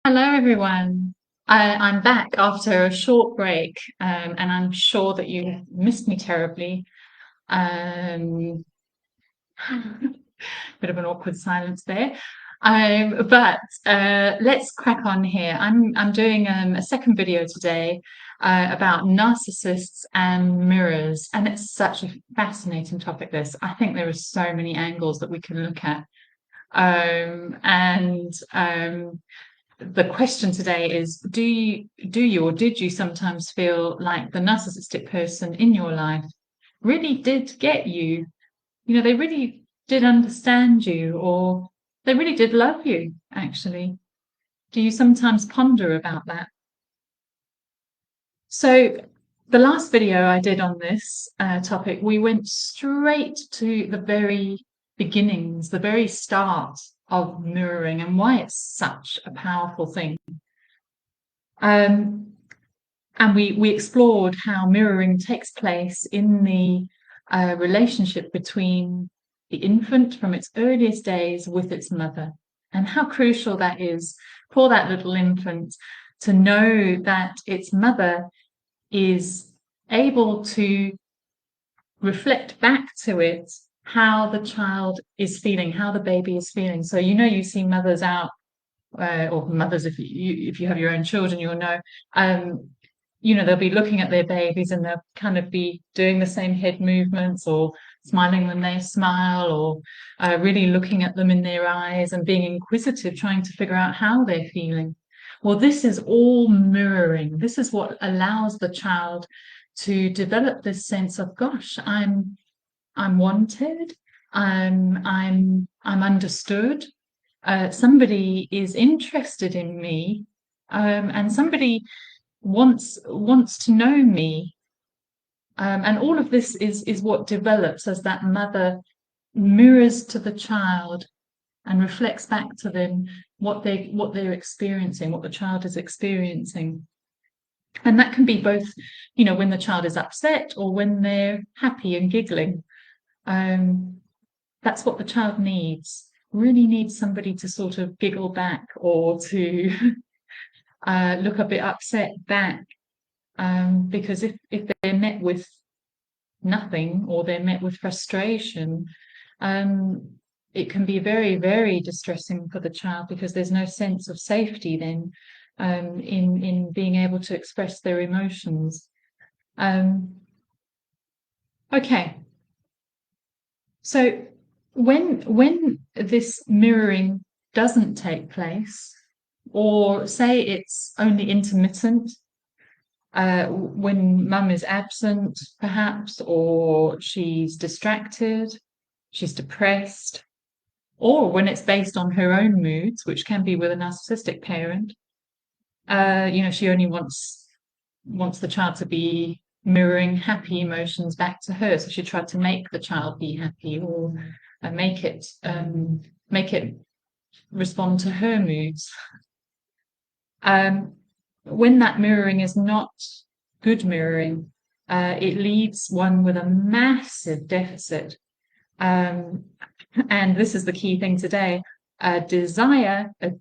Hello, everyone. I'm back after a short break, and I'm sure that you missed me terribly. Um, Bit of an awkward silence there. But let's crack on here. I'm doing a second video today about narcissists and mirrors, and it's such a fascinating topic. This I think there are so many angles that we can look at, and the question today is do you or did you sometimes feel like the narcissistic person in your life really did get you? They really did understand you, or they really did love you, actually. Do you sometimes ponder about that? So, the last video I did on this topic, we went straight to the very beginnings, the very start of mirroring and why it's such a powerful thing. Um, and we explored how mirroring takes place in the relationship between the infant from its earliest days with its mother, and how crucial that is for that little infant to know that its mother is able to reflect back to it how the child is feeling, how the baby is feeling. So you see mothers out, or mothers, if you have your own children, you'll know. Um, they'll be looking at their babies and they'll kind of be doing the same head movements or smiling when they smile, or really looking at them in their eyes and being inquisitive, trying to figure out how they're feeling. Well, this is all mirroring. This is what allows the child to develop this sense of, gosh, I'm wanted, I'm understood, somebody is interested in me, and somebody wants to know me, and all of this is what develops as that mother mirrors to the child and reflects back to them what they're experiencing, what the child is experiencing. And that can be both, when the child is upset or when they're happy and giggling. That's what the child needs. Really needs somebody to sort of giggle back, or to look a bit upset back, because if they're met with nothing, or they're met with frustration, um, it can be very, very distressing for the child, because there's no sense of safety then, in being able to express their emotions. Okay, so when this mirroring doesn't take place, or say it's only intermittent, when mum is absent, perhaps, or she's distracted, she's depressed, or when it's based on her own moods, which can be with a narcissistic parent. She only wants the child to be mirroring happy emotions back to her, so she tried to make the child be happy, or make it respond to her moods. When that mirroring is not good mirroring, it leaves one with a massive deficit. And this is the key thing today: a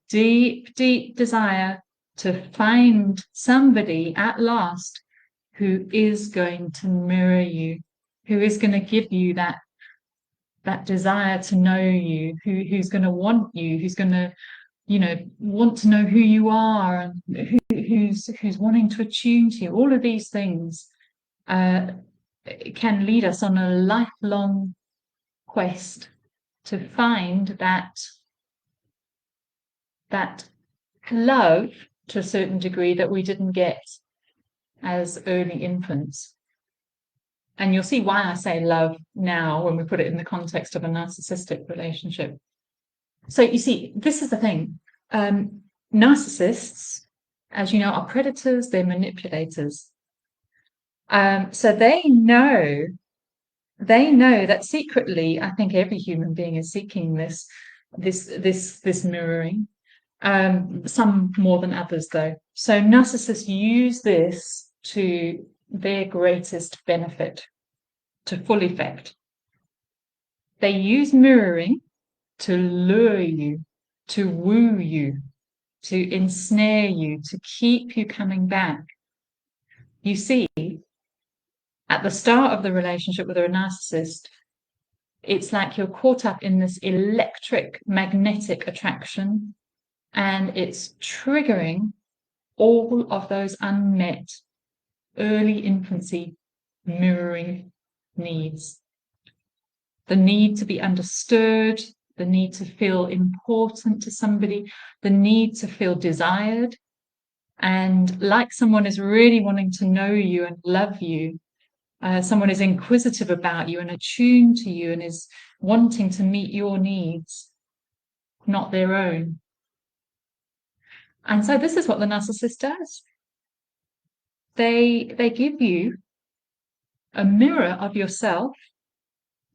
deep, deep desire to find somebody at last who is going to mirror you, who is going to give you that desire to know you, who's going to want you, who's going to want to know who you are, and who's wanting to attune to you. All of these things can lead us on a lifelong quest to find that love, to a certain degree, that we didn't get as early infants. And you'll see why I say love now when we put it in the context of a narcissistic relationship. So you see, this is the thing. Narcissists, as you know, are predators, they're manipulators. So they know that secretly, I think every human being is seeking this mirroring. Some more than others, though. So narcissists use this to their greatest benefit, to full effect. They use mirroring to lure you, to woo you. to ensnare you, to keep you coming back. You see, at the start of the relationship with a narcissist, it's like you're caught up in this electric magnetic attraction, and it's triggering all of those unmet early infancy mirroring needs. The need to be understood, the need to feel important to somebody, the need to feel desired, and like someone is really wanting to know you and love you. Someone is inquisitive about you and attuned to you and is wanting to meet your needs, not their own. And so this is what the narcissist does. They give you a mirror of yourself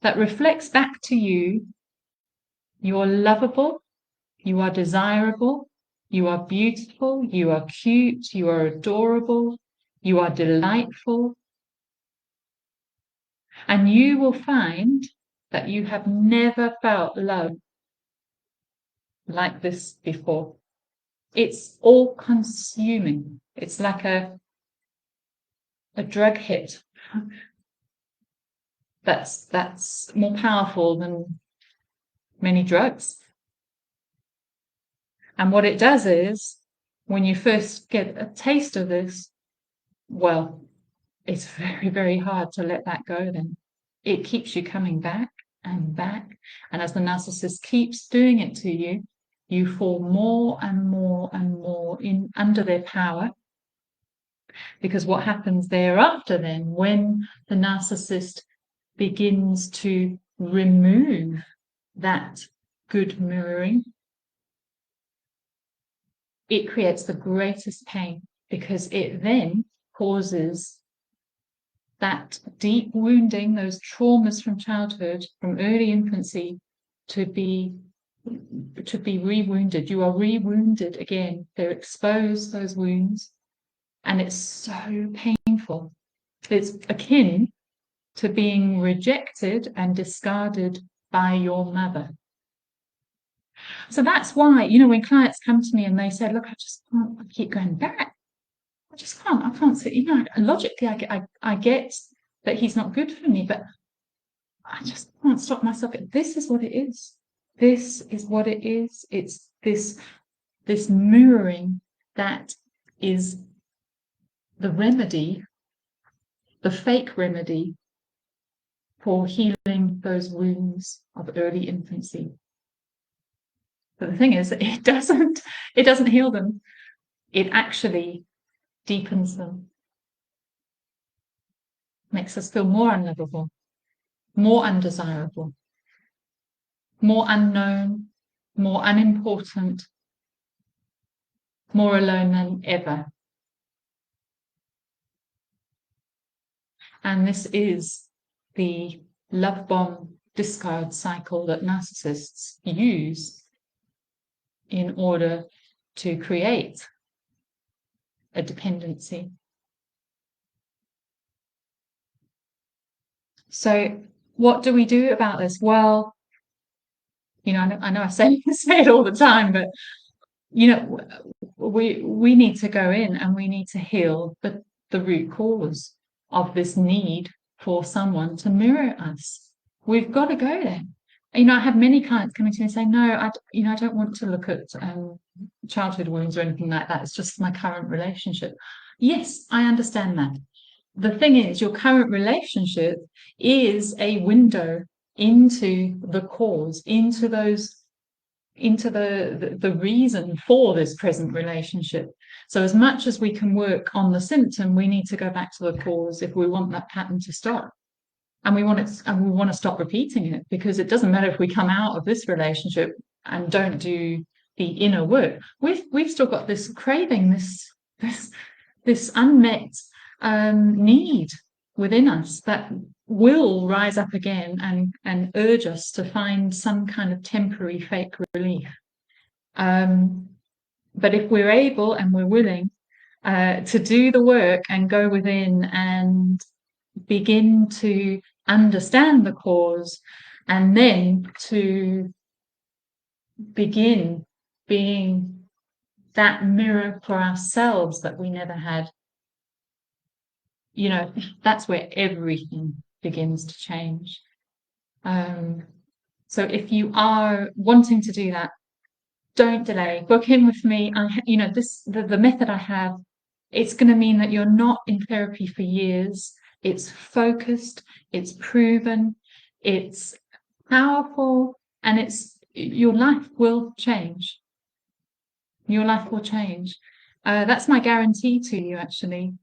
that reflects back to you: you are lovable, you are desirable, you are beautiful, you are cute, you are adorable, you are delightful. And you will find that you have never felt love like this before. It's all consuming. It's like a drug hit that's more powerful than many drugs. And what it does is, when you first get a taste of this, well, it's very, very hard to let that go then. It keeps you coming back and back. And as the narcissist keeps doing it to you, you fall more and more and more in under their power. Because what happens thereafter then, when the narcissist begins to remove that good mirroring, it creates the greatest pain, because it then causes that deep wounding, those traumas from childhood, from early infancy, to be re-wounded. You are re-wounded again. They're exposed, those wounds, and it's so painful. It's akin to being rejected and discarded by your mother. So that's why, when clients come to me and they say, look, I just can't keep going back. I just can't. I can't see. Logically, I get that he's not good for me, but I just can't stop myself. This is what it is. This is what it is. It's this mirroring that is the remedy, the fake remedy for healing those wounds of early infancy. But the thing is, it doesn't heal them. It actually deepens them, makes us feel more unlovable, more undesirable, more unknown, more unimportant, more alone than ever. And this is the love bomb discard cycle that narcissists use in order to create a dependency. So what do we do about this? Well, I know I say it all the time, but we need to go in and we need to heal the root cause of this need for someone to mirror us. We've got to go there. I have many clients coming to me saying, no, I don't want to look at childhood wounds or anything like that. It's just my current relationship. Yes, I understand that. The thing is, your current relationship is a window into the cause, into the reason for this present relationship. So as much as we can work on the symptom, we need to go back to the cause if we want that pattern to stop. And we want to stop repeating it, because it doesn't matter if we come out of this relationship and don't do the inner work. We've still got this craving, this unmet need within us that will rise up again and urge us to find some kind of temporary fake relief. But if we're able and we're willing to do the work and go within and begin to understand the cause, and then to begin being that mirror for ourselves that we never had, that's where everything begins to change. So if you are wanting to do that, don't delay. Book in with me. The method I have, it's going to mean that you're not in therapy for years. It's focused, it's proven, it's powerful, and your life will change. Your life will change. That's my guarantee to you, actually,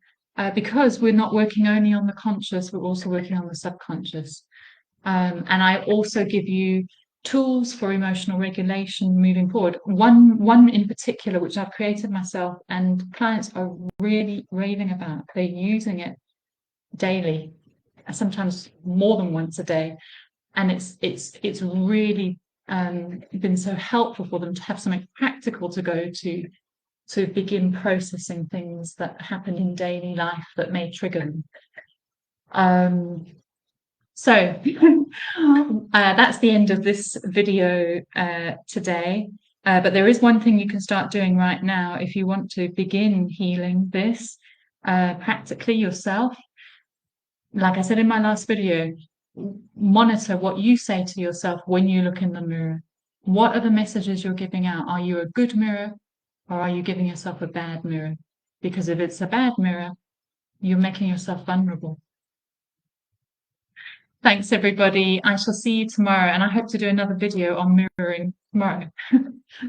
because we're not working only on the conscious, we're also working on the subconscious. And I also give you tools for emotional regulation moving forward. One in particular, which I've created myself, and clients are really raving about. They're using it daily, sometimes more than once a day, and it's really been so helpful for them to have something practical to go to begin processing things that happen in daily life that may trigger them. So that's the end of this video today. But there is one thing you can start doing right now if you want to begin healing this practically yourself. Like I said in my last video, monitor what you say to yourself when you look in the mirror. What are the messages you're giving out? Are you a good mirror, or are you giving yourself a bad mirror? Because if it's a bad mirror, you're making yourself vulnerable. Thanks, everybody. I shall see you tomorrow, and I hope to do another video on mirroring tomorrow.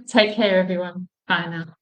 Take care, everyone. Bye now.